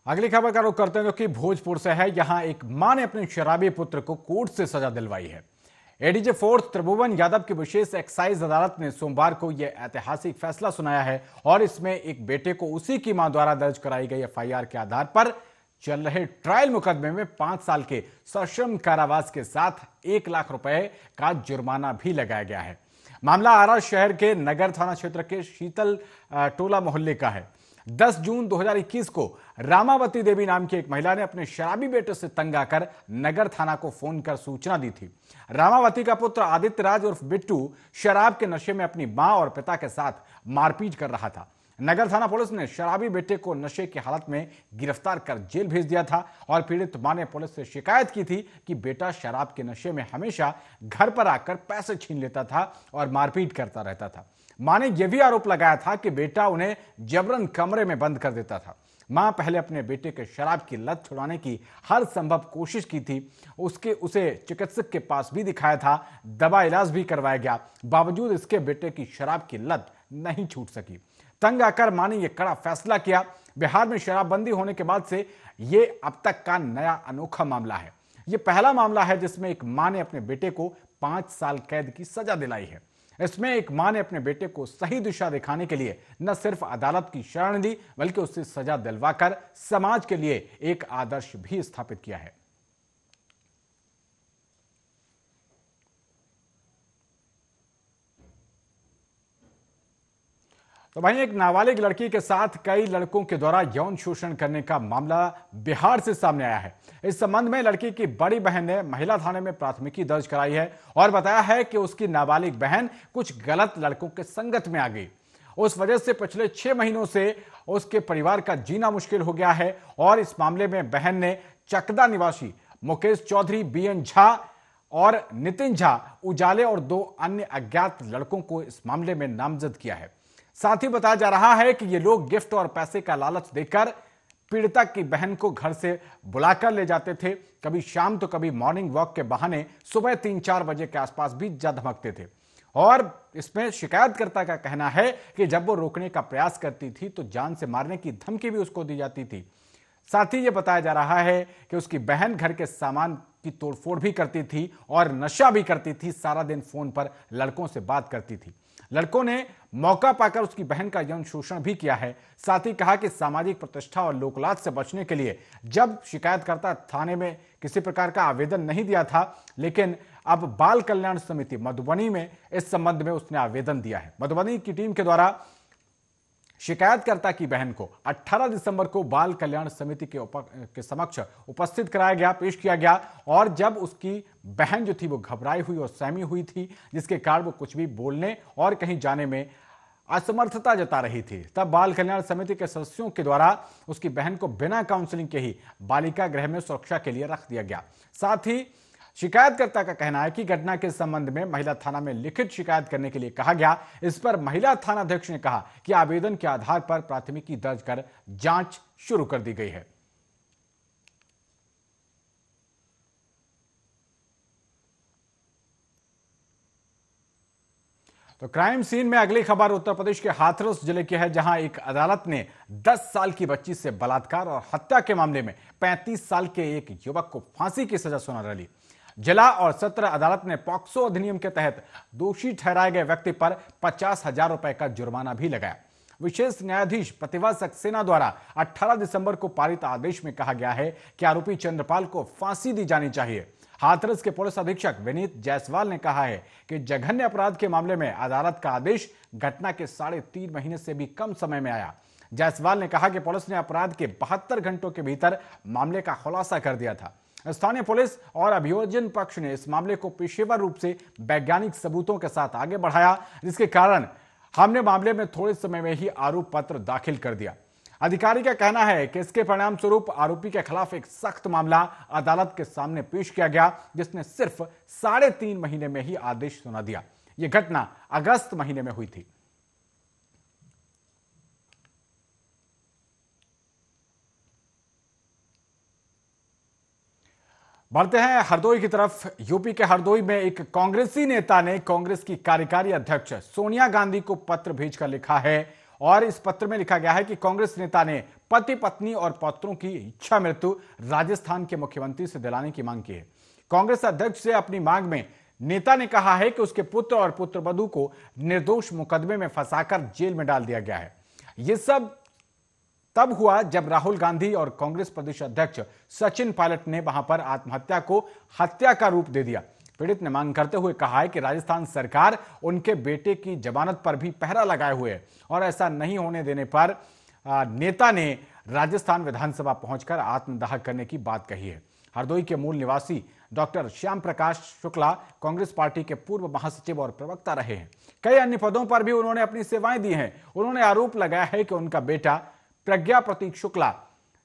अगली खबर का रुख करते हैं जो कि भोजपुर से है। यहां एक मां ने अपने शराबी पुत्र को कोर्ट से सजा दिलवाई है। एडीजे फोर्थ त्रिभुवन यादव की विशेष एक्साइज अदालत ने सोमवार को यह ऐतिहासिक फैसला सुनाया है और इसमें एक बेटे को उसी की मां द्वारा दर्ज कराई गई एफआईआर के आधार पर चल रहे ट्रायल मुकदमे में 5 साल के सश्रम कारावास के साथ 1 लाख रुपए का जुर्माना भी लगाया गया है। मामला आरा शहर के नगर थाना क्षेत्र के शीतल टोला मोहल्ले का है। 10 जून 2021 को रामावती देवी नाम की एक महिला ने अपने शराबी बेटे से तंग आकर नगर थाना को फोन कर सूचना दी थी। रामावती का पुत्र आदित्य राज उर्फ बिट्टू शराब के नशे में अपनी मां और पिता के साथ मारपीट कर रहा था। नगर थाना पुलिस ने शराबी बेटे को नशे की हालत में गिरफ्तार कर जेल भेज दिया था और पीड़ित मां ने पुलिस से शिकायत की थी कि बेटा शराब के नशे में हमेशा घर पर आकर पैसे छीन लेता था और मारपीट करता रहता था। मां ने यह भी आरोप लगाया था कि बेटा उन्हें जबरन कमरे में बंद कर देता था। मां पहले अपने बेटे के शराब की लत छुड़ाने की हर संभव कोशिश की थी। उसे चिकित्सक के पास भी दिखाया था, दवा इलाज भी करवाया गया, बावजूद इसके बेटे की शराब की लत नहीं छूट सकी। तंग आकर मां ने यह कड़ा फैसला किया। बिहार में शराबबंदी होने के बाद से यह अब तक का नया अनोखा मामला है। यह पहला मामला है जिसमें एक मां ने अपने बेटे को 5 साल कैद की सजा दिलाई है। इसमें एक मां ने अपने बेटे को सही दिशा दिखाने के लिए न सिर्फ अदालत की शरण ली बल्कि उससे सजा दिलवाकर समाज के लिए एक आदर्श भी स्थापित किया है। तो वहीं एक नाबालिग लड़की के साथ कई लड़कों के द्वारा यौन शोषण करने का मामला बिहार से सामने आया है। इस संबंध में लड़की की बड़ी बहन ने महिला थाने में प्राथमिकी दर्ज कराई है और बताया है कि उसकी नाबालिग बहन कुछ गलत लड़कों के संगत में आ गई। उस वजह से पिछले 6 महीनों से उसके परिवार का जीना मुश्किल हो गया है और इस मामले में बहन ने चकदा निवासी मुकेश चौधरी, बीएन झा और नितिन झा उजाले और 2 अन्य अज्ञात लड़कों को इस मामले में नामजद किया है। साथ ही बताया जा रहा है कि ये लोग गिफ्ट और पैसे का लालच देकर पीड़िता की बहन को घर से बुलाकर ले जाते थे। कभी शाम तो कभी मॉर्निंग वॉक के बहाने सुबह 3-4 बजे के आसपास भी जा धमकते थे और इसमें शिकायतकर्ता का कहना है कि जब वो रोकने का प्रयास करती थी तो जान से मारने की धमकी भी उसको दी जाती थी। साथ ही ये बताया जा रहा है कि उसकी बहन घर के सामान की तोड़फोड़ भी करती थी और नशा भी करती थी। सारा दिन फोन पर लड़कों से बात करती थी। लड़कों ने मौका पाकर उसकी बहन का यौन शोषण भी किया है। साथ ही कहा कि सामाजिक प्रतिष्ठा और लोकलाज से बचने के लिए जब शिकायतकर्ता थाने में किसी प्रकार का आवेदन नहीं दिया था, लेकिन अब बाल कल्याण समिति मधुबनी में इस संबंध में उसने आवेदन दिया है। मधुबनी की टीम के द्वारा शिकायतकर्ता की बहन को 18 दिसंबर को बाल कल्याण समिति के समक्ष उपस्थित कराया गया, पेश किया गया और जब उसकी बहन जो थी वो घबराई हुई और सहमी हुई थी, जिसके कारण वो कुछ भी बोलने और कहीं जाने में असमर्थता जता रही थी, तब बाल कल्याण समिति के सदस्यों के द्वारा उसकी बहन को बिना काउंसलिंग के ही बालिका गृह में सुरक्षा के लिए रख दिया गया। साथ ही शिकायतकर्ता का कहना है कि घटना के संबंध में महिला थाना में लिखित शिकायत करने के लिए कहा गया। इस पर महिला थाना अध्यक्ष ने कहा कि आवेदन के आधार पर प्राथमिकी दर्ज कर जांच शुरू कर दी गई है। तो क्राइम सीन में अगली खबर उत्तर प्रदेश के हाथरस जिले की है, जहां एक अदालत ने 10 साल की बच्ची से बलात्कार और हत्या के मामले में 35 साल के एक युवक को फांसी की सजा सुना डाली। जिला और सत्र अदालत ने पॉक्सो अधिनियम के तहत दोषी ठहराए गए व्यक्ति पर 50,000 रुपए का जुर्माना भी लगाया। विशेष न्यायाधीश प्रतिभा सक्सेना द्वारा 18 दिसंबर को पारित आदेश में कहा गया है कि आरोपी चंद्रपाल को फांसी दी जानी चाहिए। हाथरस के पुलिस अधीक्षक विनीत जायसवाल ने कहा है कि जघन्य अपराध के मामले में अदालत का आदेश घटना के 3.5 महीने से भी कम समय में आया। जायसवाल ने कहा कि पुलिस ने अपराध के 72 घंटों के भीतर मामले का खुलासा कर दिया था। स्थानीय पुलिस और अभियोजन पक्ष ने इस मामले को पेशेवर रूप से वैज्ञानिक सबूतों के साथ आगे बढ़ाया, जिसके कारण हमने मामले में थोड़े समय में ही आरोप पत्र दाखिल कर दिया। अधिकारी का कहना है कि इसके परिणाम स्वरूप आरोपी के खिलाफ एक सख्त मामला अदालत के सामने पेश किया गया, जिसने सिर्फ 3.5 महीने में ही आदेश सुना दिया। यह घटना अगस्त महीने में हुई थी। बढ़ते हैं हरदोई की तरफ। यूपी के हरदोई में एक कांग्रेसी नेता ने कांग्रेस की कार्यकारी अध्यक्ष सोनिया गांधी को पत्र भेजकर लिखा है और इस पत्र में लिखा गया है कि कांग्रेस नेता ने पति पत्नी और पौत्रों की इच्छा मृत्यु राजस्थान के मुख्यमंत्री से दिलाने की मांग की है। कांग्रेस अध्यक्ष से अपनी मांग में नेता ने कहा है कि उसके पुत्र और पुत्रवधू को निर्दोष मुकदमे में फंसाकर जेल में डाल दिया गया है। यह सब तब हुआ जब राहुल गांधी और कांग्रेस प्रदेश अध्यक्ष सचिन पायलट ने वहां पर आत्महत्या को हत्या का रूप दे दिया। पीड़ित ने मांग करते हुए कहा है कि राजस्थान सरकार उनके बेटे की जमानत पर भी पहरा लगाए हुए है और ऐसा नहीं होने देने पर नेता ने राजस्थान विधानसभा पहुंचकर आत्मदाह करने की बात कही है। हरदोई के मूल निवासी डॉक्टर श्याम प्रकाश शुक्ला कांग्रेस पार्टी के पूर्व महासचिव और प्रवक्ता रहे हैं। कई अन्य पदों पर भी उन्होंने अपनी सेवाएं दी हैं। उन्होंने आरोप लगाया है कि उनका बेटा प्रज्ञा प्रतीक शुक्ला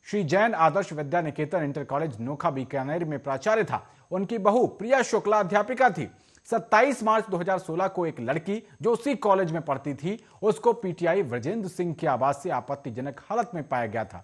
श्री जैन आदर्श विद्या निकेतन इंटर कॉलेज नोखा बीकानेर में प्राचार्य था। उनकी बहू प्रिया शुक्ला अध्यापिका थी। 27 मार्च 2016 को एक लड़की जो उसी कॉलेज में पढ़ती थी उसको पीटीआई ब्रजेंद्र सिंह के आवास से आपत्तिजनक हालत में पाया गया था।